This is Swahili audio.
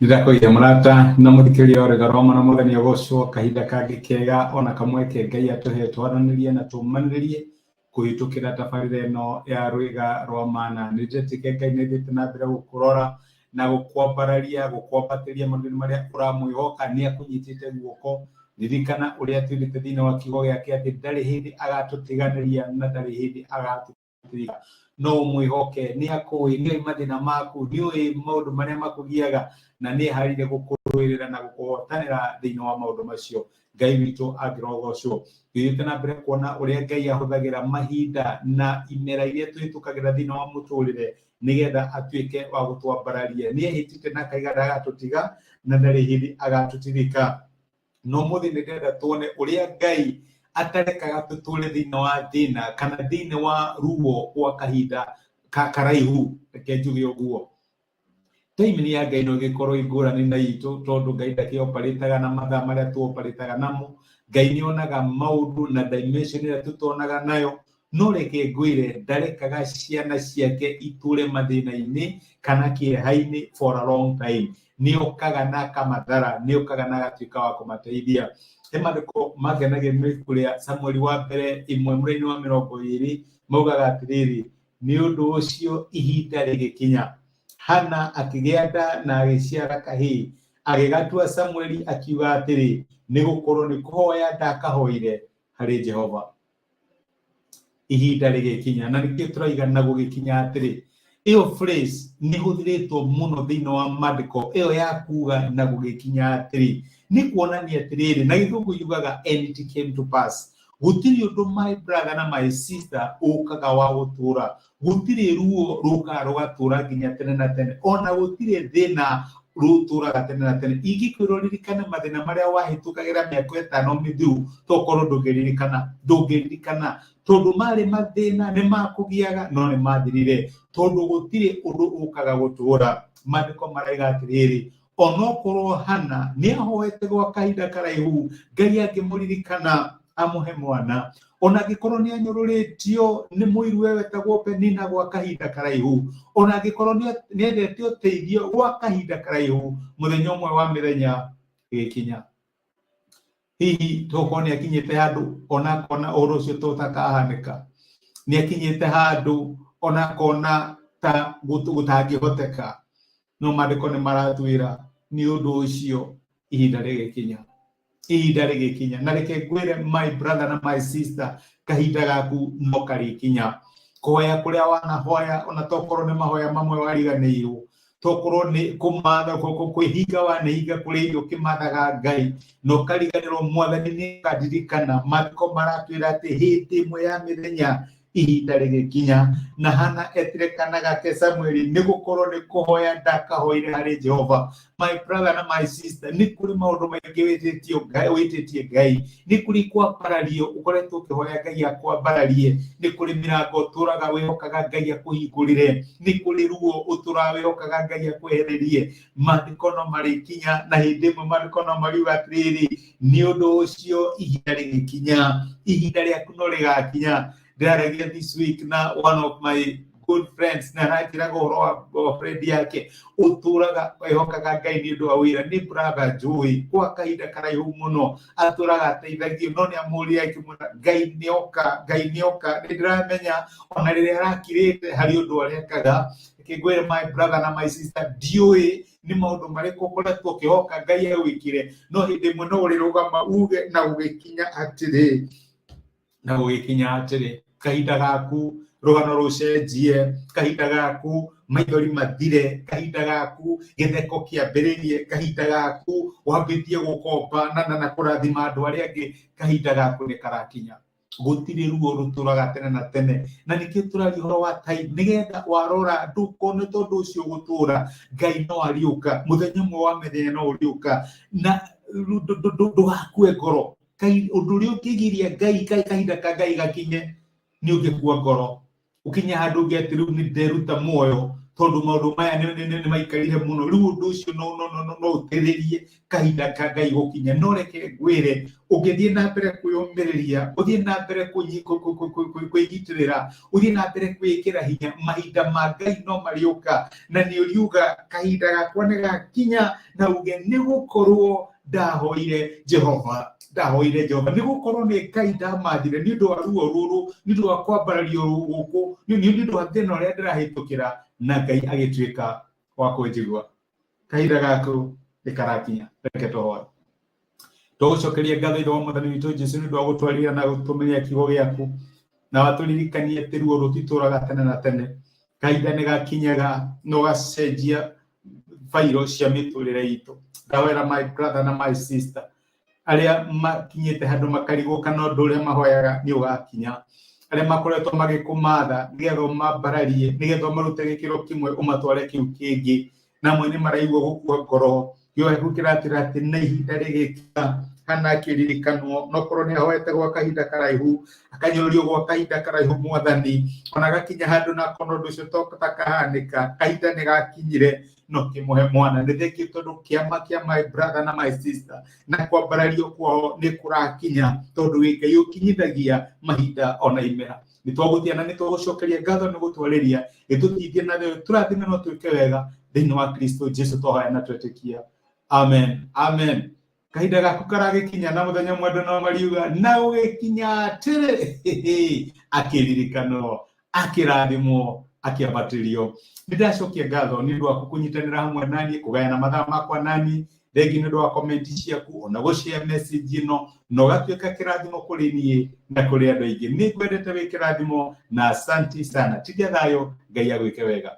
Ndirakoire murata na muthikiria oregaroma na muthenya gocwo kahinda kangi kega ona kamwe ke Ngai atuhe twaranirie na tumaniririe kuhitukira tabarira ino ya rwiga rwa mana nijitike Ngai nithite na mbere gukurora na gukwambararia gukwambatiria maundu maria uramwihoka ni akunyitite guoko ririkana uria twirite thiini wa kiugo giake ati ndari hindi agatutiganiria na ndari hindi agatutiga no mwihoke ni akui ni mathina maku ni maundu maria makugiaga na ni harire gukurwirira na gukuhotanira thiini wa maundu macio Ngai witu agirogocwo twirite na mbere kuona uria Ngai ahuthagira mahinda na imera iria twitukagira thiini wa muturire nigetha atuike wa gutwambararia ni ehitite na kaigana agatutiga na ndari hindi agatutirika no muthi ndirenda tuone uria Ngai atarekaga tuture thiini wa thina kana thiini wa ruo gwa kahinda karaihu reke njuge uguo time ni ya Ngai no gikorwo igurani na itu tondu Ngai ndakioparitaga na mathaa maria tuoparitaga namo Ngai nionaga maundu na dimension ira tutonaga nayo no reke ngwire ndarekaga ciana ciake iture mathina-ini kana kieha-ini for a long time niokaga na kamathara niokaga na gatuika wa kumateithia Emadiko magenagia mikuria Samueli wa mbere 1:20 maugaga atiriri ni undu ucio ihinda rigikinya Hana akigianda na agiciara kahii agigatua Samueli akiuga atiri ni gukorwo ni kuhoya ndakahoire hari Jehova ihinda rigikinya na nikio turaiga na gugikinya atiri iyo phrase ni huthiritwo muno thiini wa Madiko iyo ya kuga na gugikinya atiri ni kuonania atiriri na githungu yugaga and it came to pass gutiri undu my brother na my sister ukaga wa gutura gutiri ruo ruka rugatura nginya tene na tene ona gutiri thina ruturaga tene na tene ingikwiroririkana mathina maria wahitukagira miaka 5 mithiru tokorwo ndungiririkana tondu mari mathina ni makugiaga no ni mathirire tondu gutiri undu ukaga gutura Madiko maraiga atiriri onokorwo Hana ni ahoete gwa kahinda karaihu Ngai angimuririkana amuhe mwana ona gikorwo ni anyururitio ni muiru wetagwo Penina gwa kahinda karaihu ona gikorwo ni endete uteithio gwa kahinda karaihu muthenya umwe wa mithenya gikinya hihi tokoni akinyite handu ona kona oro cio tutakahanika ni akinyite handu ona kona ta gutangihoteka no Madiko ni maratwira ni undu ucio ihinda rigikinya na reke ngwire my brother na my sister kahinda gaku no karikinya kuhoya kuria wanahoya ona tokorwo ni mahoya mamwe wariganirwo tokorwo ni kumatha kwihinga wanihinga kuri irio kimathaga Ngai no kariganirwo mwathani ni kadirikana Madiko maratwira ati hindi imwe ya mithenya ihinda rigikinya na Hana etirekanaga ke Samueli ni gukorwo ni kuhoya ndakahoire hari Jehova my brother na my sister ni kuri maundu maingi wititie Ngai ni kuri kwambarario ukoretwo ukihoya Ngai akwambararie ni kuri mirango turaga wihokaga Ngai akuhingurire ni kuri ruo uturaga wihokaga Ngai akwehererie Madiko no marikinya na hindi imwe Madiko no mariuga atiriri ni undu ucio ihinda rigikinya ihinda riaku no rigakinya Ndaragia this week na one of my good friends na ratiraga uhoro wa friend yake uturaga wihokaga Ngai ni undu wa wira ni brother Joy kwa kahinda karaihu muno aturaga ateithagio no ni amuri yake muno Ngai nioka ndiramenya ona riria arakirite hari undu arekaga kigwire my brother na my sister Joy ni maundu mariko koretwo ukihoka Ngai awikire no hindi muno urirugama uge na ugikinya atiri kahinda gaku rugano rucenjie kahinda gaku maithori mathire kahinda gaku githeko kiambiririe kahinda gaku wambitie gukomba na kurathima andu aria angi kahinda gaku ni karakinya gutiri ruo ruturaga tene na tene na nikio turari horo wa time nigetha warora ndukone tondu ucio gutura Ngai no ariuka muthenya umwe wa mithenya no uriuka na ndugakue ngoro Kai undu uri ukigiria Ngai kahinda ka Ngai gakinye ni ugikua ngoro ukinya handu ngeti riu ni nderuta muoyo tondu maundu maya ni maikarire muno riu undu ucio no utetherie kahinda ka Ngai gukinya no reke ngwire ungithie na mbere kwiyumiriria uthie na mbere kwigitirira uthie na mbere kwikira hinya mahinda ma Ngai no mariuka na ni uriuga kahinda gakwa ni gakinya na uge ni gukorwo ndahoire Jehova ni gukorwo ni Ngai ndamathire ni undu wa ruo ruru ni undu wa kwambarario guku ni undu wa thina uria ndirahitukira na Ngai agituika wa kunjigua kahinda gaku nikarakinya reke tuhoe tugucokeria ngatho ithe wa Mwathani witu Jesu ni undu wa gutwarira na gutumiria kiugo giaku na waturirikanie ati ruo rutituraga tene na tene kahinda ni gakinyaga no gacenjia fairo cia miturire itu ndawera my brother na my sister aria makinyite handu makarigwo kana undu uria mahoyaga ni ugakinya aria makoretwo magikumatha nigetha mambararie nigetha marute gikiro kimwe umatware kiu kingi namwe ni maraigwo gukua ngoro yohehu kiratira ati na ihinda rigikira kana kiririkanwo no korwo ni ahoete gwa kahinda karaihu akanyorio gwa kahinda karaihu Mwathani ona gakinya handu na kono ndu ucio takahanika kahinda ni gakinyire no kimuhe mwana ni theki tondu kiama kia my brother na my sister na kwambarario kwao ni kurakinya tondu Ngai ukinyithagia mahinda ona imera ni twagutiana ni twagucokeria ngatho ni gutwariria itutithie na thio turathime no twike wega thiini wa Kristo Jesu twahoya na twetikia amen amen kahinda gaku karagikinya na muthenya mwendo no mariuga na ugikinya atiri akiririkano akirathimwo akiabatirio nindacookia ngatho ni undu wa kunyitanira hamwe nani kugayana mathaa makwa nani thegi ni undu wa comment ciaku ona gushare message ino no gatuika kirathimo kuri nie na kuri andu aingi ni kwendete wi kirathimo na asante sana tiga thayo Ngai agwike wega